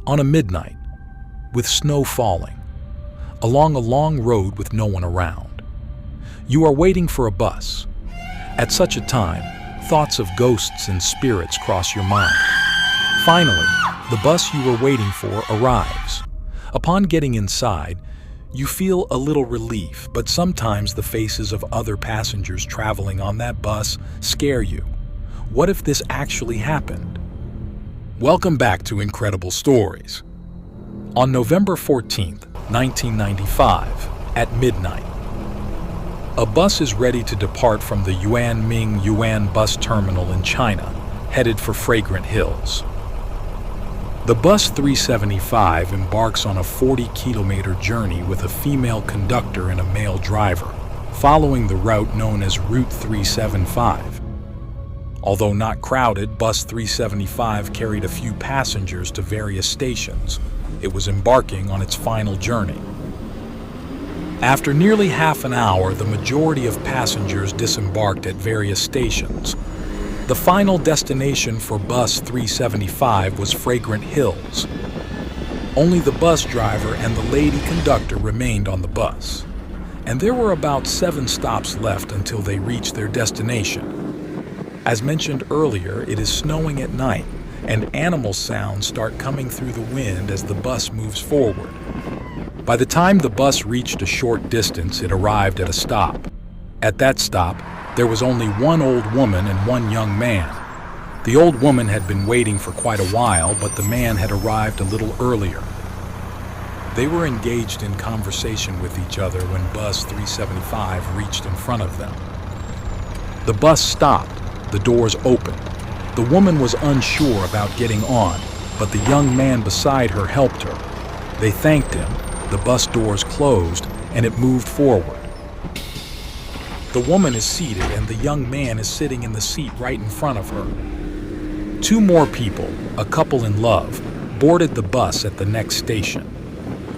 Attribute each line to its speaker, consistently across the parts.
Speaker 1: on a midnight, with snow falling, along a long road with no one around. You are waiting for a bus. At such a time, thoughts of ghosts and spirits cross your mind. Finally, the bus you were waiting for arrives. Upon getting inside, you feel a little relief, but sometimes the faces of other passengers traveling on that bus scare you. What if this actually happened? Welcome back to Incredible Stories. On November 14th, 1995, at midnight, a bus is ready to depart from the Yuan bus terminal in China, headed for Fragrant Hills. The bus 375 embarks on a 40-kilometer journey with a female conductor and a male driver, following the route known as Route 375. Although not crowded, bus 375 carried a few passengers to various stations. It was embarking on its final journey. After nearly half an hour, the majority of passengers disembarked at various stations. The final destination for bus 375 was Fragrant Hills. Only the bus driver and the lady conductor remained on the bus, and there were about 7 stops left until they reached their destination. As mentioned earlier, it is snowing at night, and animal sounds start coming through the wind as the bus moves forward. By the time the bus reached a short distance, it arrived at a stop. At that stop, there was only one old woman and one young man. The old woman had been waiting for quite a while, but the man had arrived a little earlier. They were engaged in conversation with each other when bus 375 reached in front of them. The bus stopped. The doors opened. The woman was unsure about getting on, but the young man beside her helped her. They thanked him, the bus doors closed, and it moved forward. The woman is seated and the young man is sitting in the seat right in front of her. 2 more people, a couple in love, boarded the bus at the next station.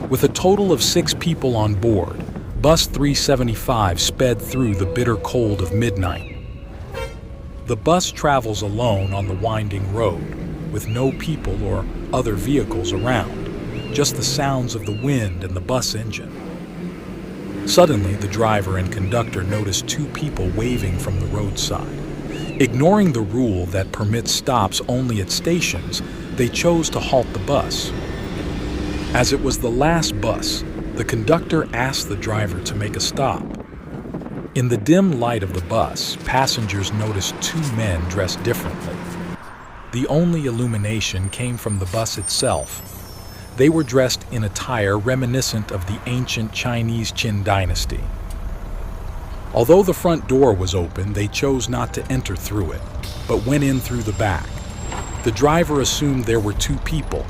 Speaker 1: With a total of 6 people on board, bus 375 sped through the bitter cold of midnight. The bus travels alone on the winding road, with no people or other vehicles around, just the sounds of the wind and the bus engine. Suddenly, the driver and conductor noticed 2 people waving from the roadside. Ignoring the rule that permits stops only at stations, they chose to halt the bus. As it was the last bus, the conductor asked the driver to make a stop. In the dim light of the bus, passengers noticed 2 men dressed differently. The only illumination came from the bus itself. They were dressed in attire reminiscent of the ancient Chinese Qin Dynasty. Although the front door was open, they chose not to enter through it, but went in through the back. The driver assumed there were 2 people.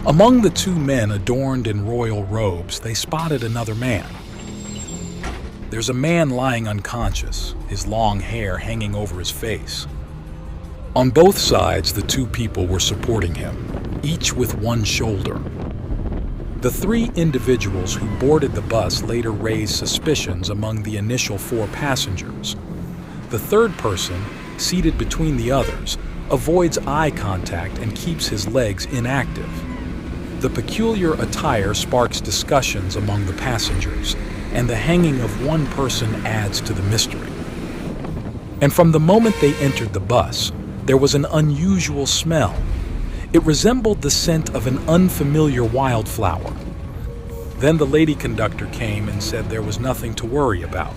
Speaker 1: Among the 2 men adorned in royal robes, they spotted another man. There's a man lying unconscious, his long hair hanging over his face. On both sides, the 2 people were supporting him, each with one shoulder. The 3 individuals who boarded the bus later raised suspicions among the initial 4 passengers. The 3rd person, seated between the others, avoids eye contact and keeps his legs inactive. The peculiar attire sparks discussions among the passengers, and the hanging of one person adds to the mystery. And from the moment they entered the bus, there was an unusual smell. It resembled the scent of an unfamiliar wildflower. Then the lady conductor came and said there was nothing to worry about.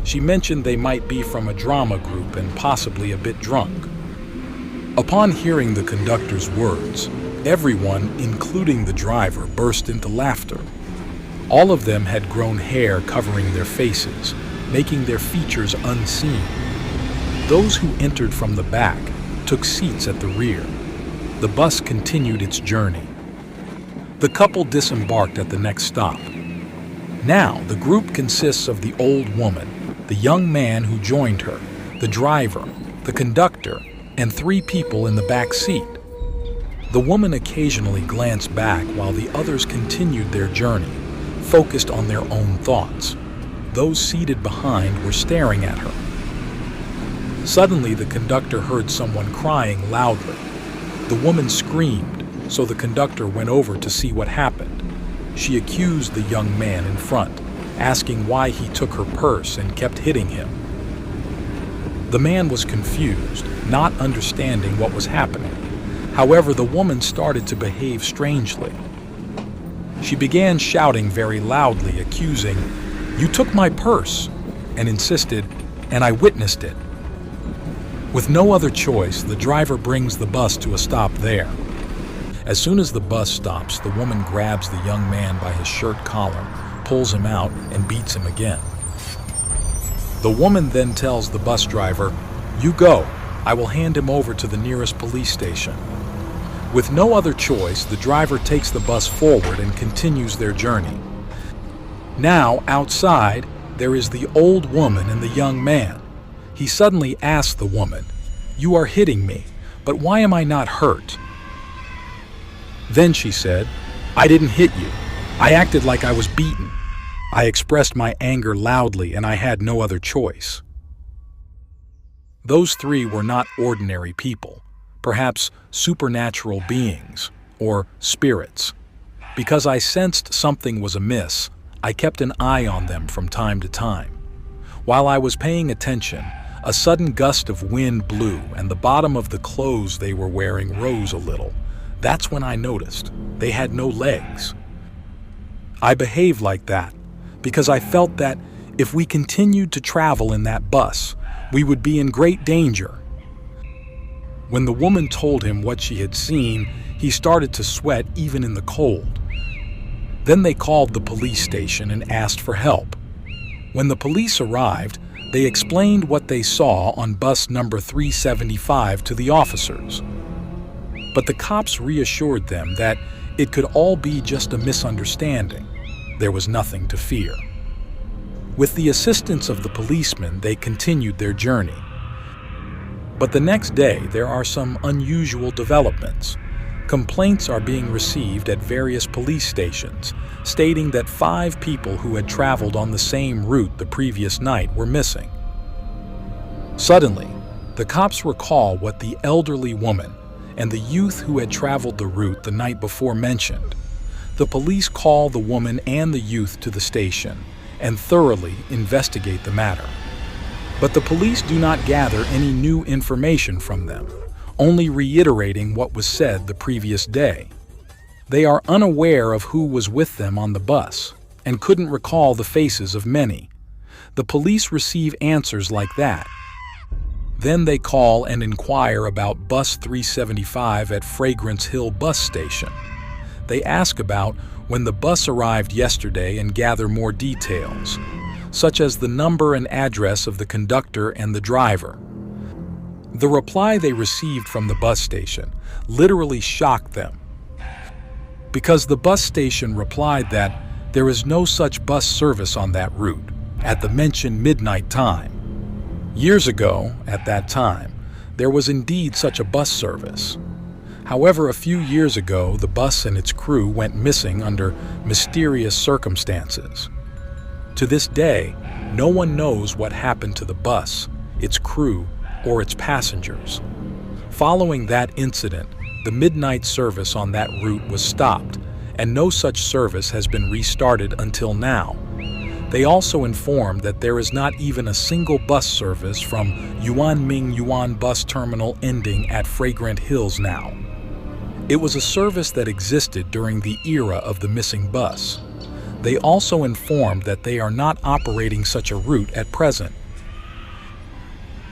Speaker 1: She mentioned they might be from a drama group and possibly a bit drunk. Upon hearing the conductor's words, everyone, including the driver, burst into laughter. All of them had grown hair covering their faces, making their features unseen. Those who entered from the back took seats at the rear. The bus continued its journey. The couple disembarked at the next stop. Now, the group consists of the old woman, the young man who joined her, the driver, the conductor, and 3 people in the back seat. The woman occasionally glanced back while the others continued their journey, focused on their own thoughts. Those seated behind were staring at her. Suddenly, the conductor heard someone crying loudly. The woman screamed, so the conductor went over to see what happened. She accused the young man in front, asking why he took her purse and kept hitting him. The man was confused, not understanding what was happening. However, the woman started to behave strangely. She began shouting very loudly, accusing, "You took my purse," and insisted, "And I witnessed it." With no other choice, the driver brings the bus to a stop there. As soon as the bus stops, the woman grabs the young man by his shirt collar, pulls him out, and beats him again. The woman then tells the bus driver, "You go, I will hand him over to the nearest police station." With no other choice, the driver takes the bus forward and continues their journey. Now, outside, there is the old woman and the young man. He suddenly asks the woman, "You are hitting me, but why am I not hurt?" Then she said, "I didn't hit you. I acted like I was beaten. I expressed my anger loudly and I had no other choice." Those three were not ordinary people, perhaps supernatural beings or spirits. Because I sensed something was amiss, I kept an eye on them from time to time. While I was paying attention, a sudden gust of wind blew and the bottom of the clothes they were wearing rose a little. That's when I noticed they had no legs. I behaved like that because I felt that if we continued to travel in that bus, we would be in great danger. When the woman told him what she had seen, he started to sweat even in the cold. Then they called the police station and asked for help. When the police arrived, they explained what they saw on bus number 375 to the officers. But the cops reassured them that it could all be just a misunderstanding. There was nothing to fear. With the assistance of the policemen, they continued their journey. But the next day, there are some unusual developments. Complaints are being received at various police stations, stating that 5 people who had traveled on the same route the previous night were missing. Suddenly, the cops recall what the elderly woman and the youth who had traveled the route the night before mentioned. The police call the woman and the youth to the station and thoroughly investigate the matter. But the police do not gather any new information from them, only reiterating what was said the previous day. They are unaware of who was with them on the bus and couldn't recall the faces of many. The police receive answers like that. Then they call and inquire about bus 375 at Fragrant Hills bus station. They ask about when the bus arrived yesterday and gather more details, such as the number and address of the conductor and the driver. The reply they received from the bus station literally shocked them, because the bus station replied that there is no such bus service on that route at the mentioned midnight time. Years ago, at that time, there was indeed such a bus service. However, a few years ago, the bus and its crew went missing under mysterious circumstances. To this day, no one knows what happened to the bus, its crew, or its passengers. Following that incident, the midnight service on that route was stopped, and no such service has been restarted until now. They also informed that there is not even a single bus service from Yuan bus terminal ending at Fragrant Hills now. It was a service that existed during the era of the missing bus. They also informed that they are not operating such a route at present.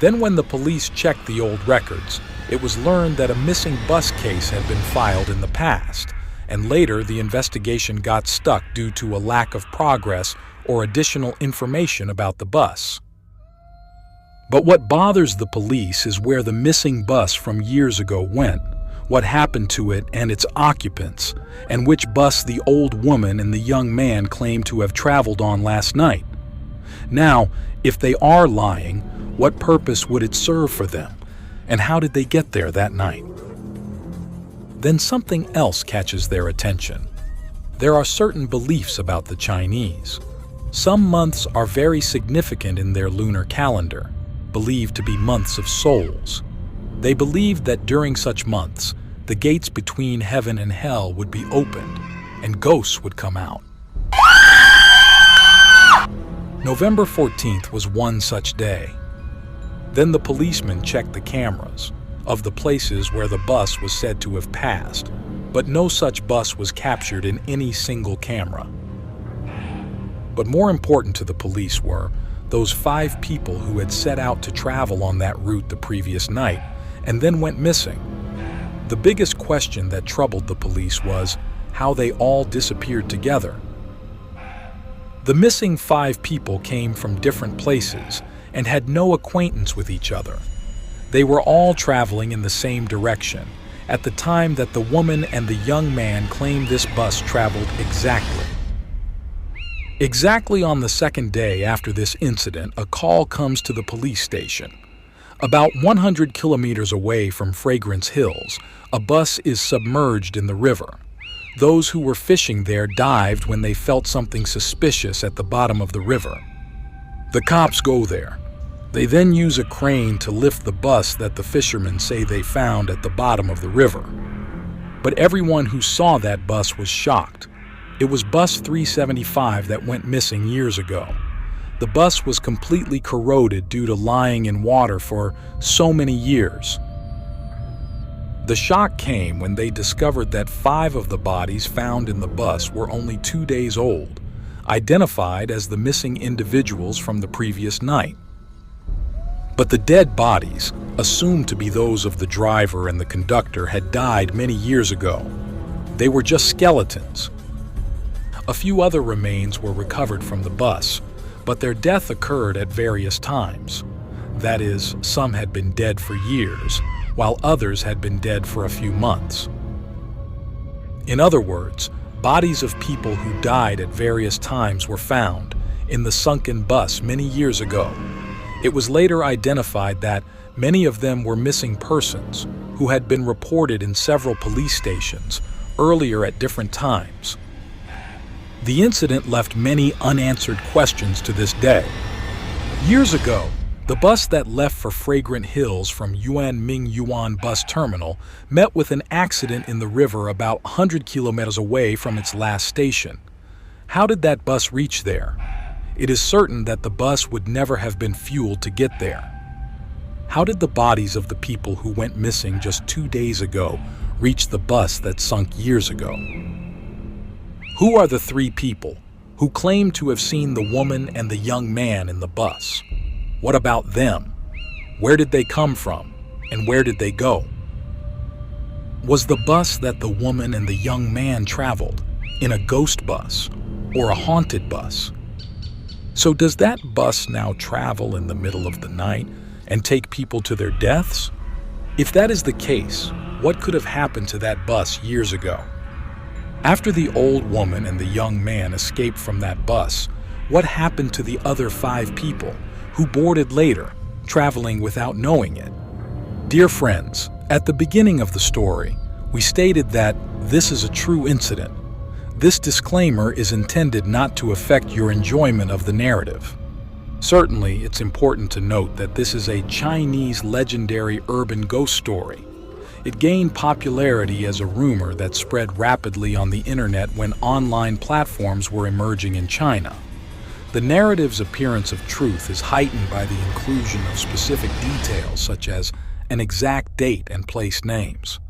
Speaker 1: Then when the police checked the old records, it was learned that a missing bus case had been filed in the past, and later the investigation got stuck due to a lack of progress or additional information about the bus. But what bothers the police is where the missing bus from years ago went, what happened to it and its occupants, and which bus the old woman and the young man claim to have traveled on last night. Now, if they are lying, what purpose would it serve for them, and how did they get there that night? Then something else catches their attention. There are certain beliefs about the Chinese. Some months are very significant in their lunar calendar, believed to be months of souls. They believe that during such months, the gates between heaven and hell would be opened, and ghosts would come out. November 14th was one such day. Then the policemen checked the cameras of the places where the bus was said to have passed, but no such bus was captured in any single camera. But more important to the police were those 5 people who had set out to travel on that route the previous night and then went missing. The biggest question that troubled the police was how they all disappeared together. The missing 5 people came from different places and had no acquaintance with each other. They were all traveling in the same direction at the time that the woman and the young man claimed this bus traveled exactly. Exactly on the second day after this incident, a call comes to the police station. About 100 kilometers away from Fragrant Hills, a bus is submerged in the river. Those who were fishing there dived when they felt something suspicious at the bottom of the river. The cops go there. They then use a crane to lift the bus that the fishermen say they found at the bottom of the river. But everyone who saw that bus was shocked. It was bus 375 that went missing years ago. The bus was completely corroded due to lying in water for so many years. The shock came when they discovered that 5 of the bodies found in the bus were only 2 days old, identified as the missing individuals from the previous night. But the dead bodies, assumed to be those of the driver and the conductor, had died many years ago. They were just skeletons. A few other remains were recovered from the bus, but their death occurred at various times. That is, some had been dead for years, while others had been dead for a few months. In other words, bodies of people who died at various times were found in the sunken bus many years ago. It was later identified that many of them were missing persons who had been reported in several police stations earlier at different times. The incident left many unanswered questions to this day. Years ago, the bus that left for Fragrant Hills from Yuan bus terminal met with an accident in the river about 100 kilometers away from its last station. How did that bus reach there? It is certain that the bus would never have been fueled to get there. How did the bodies of the people who went missing just 2 days ago reach the bus that sunk years ago? Who are the 3 people who claim to have seen the woman and the young man in the bus? What about them? Where did they come from, and where did they go? Was the bus that the woman and the young man traveled in a ghost bus or a haunted bus? So does that bus now travel in the middle of the night and take people to their deaths? If that is the case, what could have happened to that bus years ago? After the old woman and the young man escaped from that bus, what happened to the other 5 people who boarded later, traveling without knowing it? Dear friends, at the beginning of the story, we stated that this is a true incident. This disclaimer is intended not to affect your enjoyment of the narrative. Certainly, it's important to note that this is a Chinese legendary urban ghost story. It gained popularity as a rumor that spread rapidly on the internet when online platforms were emerging in China. The narrative's appearance of truth is heightened by the inclusion of specific details such as an exact date and place names.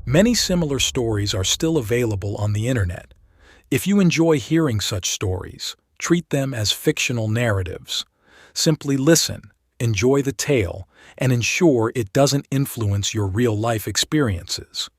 Speaker 1: Many similar stories are still available on the internet. If you enjoy hearing such stories, treat them as fictional narratives. Simply listen, enjoy the tale, and ensure it doesn't influence your real-life experiences.